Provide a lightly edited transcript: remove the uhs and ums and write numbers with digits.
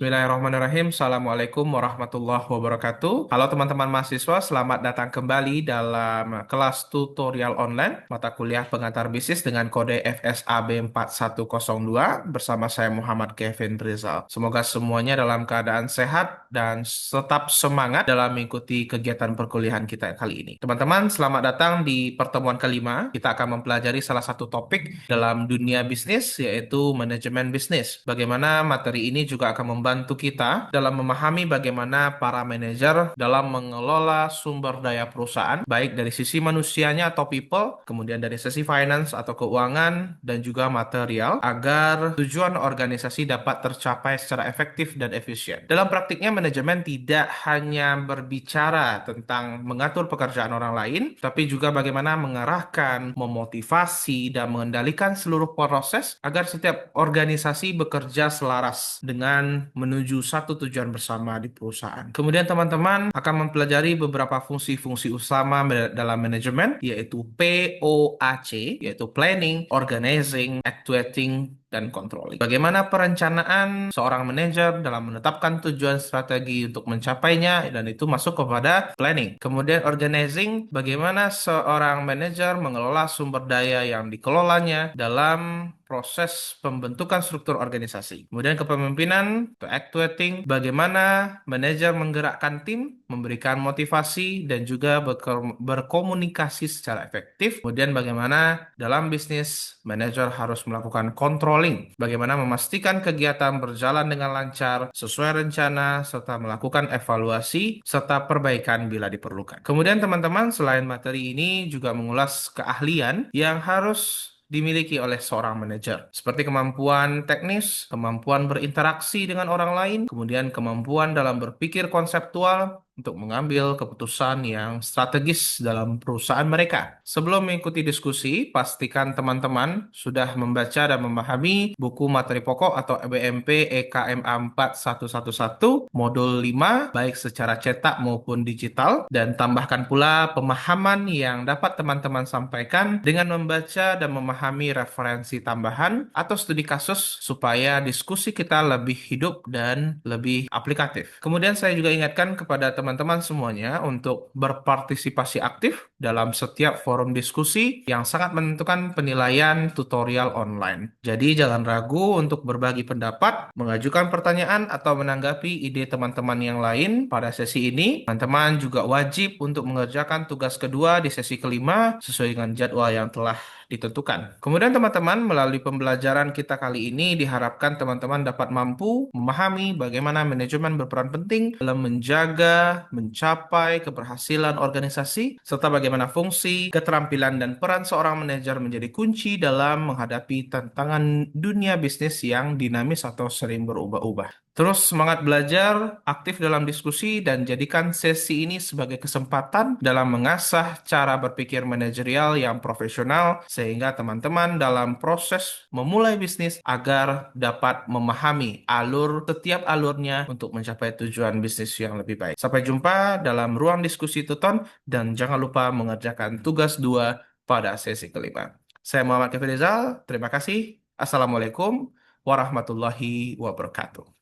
Bismillahirrahmanirrahim. Assalamualaikum warahmatullahi wabarakatuh. Halo teman-teman mahasiswa, selamat datang kembali dalam kelas tutorial online mata kuliah pengantar bisnis dengan kode FSAB 4102 bersama saya Muhammad Kevin Rizal. Semoga semuanya dalam keadaan sehat dan tetap semangat dalam mengikuti kegiatan perkuliahan kita kali ini. Teman-teman, selamat datang di pertemuan kelima. Kita akan mempelajari salah satu topik dalam dunia bisnis, yaitu manajemen bisnis. Bagaimana materi ini juga akan membantu kita dalam memahami bagaimana para manajer dalam mengelola sumber daya perusahaan, baik dari sisi manusianya atau people, kemudian dari sisi finance atau keuangan, dan juga material, agar tujuan organisasi dapat tercapai secara efektif dan efisien. Dalam praktiknya, manajemen tidak hanya berbicara tentang mengatur pekerjaan orang lain, tapi juga bagaimana mengarahkan, memotivasi, dan mengendalikan seluruh proses agar setiap organisasi bekerja selaras dengan menuju satu tujuan bersama di perusahaan. Kemudian teman-teman akan mempelajari beberapa fungsi-fungsi utama dalam manajemen, yaitu POAC, yaitu planning, organizing, actuating, dan controlling. Bagaimana perencanaan seorang manajer dalam menetapkan tujuan strategi untuk mencapainya, dan itu masuk kepada planning. Kemudian organizing, bagaimana seorang manajer mengelola sumber daya yang dikelolanya dalam proses pembentukan struktur organisasi. Kemudian kepemimpinan, atau actuating, bagaimana manajer menggerakkan tim, memberikan motivasi, dan juga berkomunikasi secara efektif. Kemudian bagaimana dalam bisnis, manajer harus melakukan controlling, bagaimana memastikan kegiatan berjalan dengan lancar, sesuai rencana, serta melakukan evaluasi, serta perbaikan bila diperlukan. Kemudian teman-teman, selain materi ini juga mengulas keahlian yang harus dimiliki oleh seorang manajer, seperti kemampuan teknis, kemampuan berinteraksi dengan orang lain, kemudian kemampuan dalam berpikir konseptual untuk mengambil keputusan yang strategis dalam perusahaan mereka. Sebelum mengikuti diskusi, pastikan teman-teman sudah membaca dan memahami buku materi pokok atau BMP EKMA 4111 modul 5, baik secara cetak maupun digital, dan tambahkan pula pemahaman yang dapat teman-teman sampaikan dengan membaca dan memahami referensi tambahan atau studi kasus supaya diskusi kita lebih hidup dan lebih aplikatif. Kemudian saya juga ingatkan kepada teman-teman semuanya untuk berpartisipasi aktif dalam setiap forum diskusi yang sangat menentukan penilaian tutorial online. Jadi jangan ragu untuk berbagi pendapat, mengajukan pertanyaan, atau menanggapi ide teman-teman yang lain pada sesi ini. Teman-teman juga wajib untuk mengerjakan tugas kedua di sesi kelima sesuai dengan jadwal yang telah ditentukan. Kemudian teman-teman, melalui pembelajaran kita kali ini diharapkan teman-teman dapat mampu memahami bagaimana manajemen berperan penting dalam menjaga, mencapai keberhasilan organisasi, serta bagaimana fungsi, keterampilan, dan peran seorang manajer menjadi kunci dalam menghadapi tantangan dunia bisnis yang dinamis atau sering berubah-ubah. Terus semangat belajar, aktif dalam diskusi, dan jadikan sesi ini sebagai kesempatan dalam mengasah cara berpikir manajerial yang profesional sehingga teman-teman dalam proses memulai bisnis agar dapat memahami setiap alurnya untuk mencapai tujuan bisnis yang lebih baik. Sampai jumpa dalam ruang diskusi Tuton dan jangan lupa mengerjakan tugas 2 pada sesi kelima. Saya Muhammad Kevin Rizal, terima kasih. Assalamualaikum warahmatullahi wabarakatuh.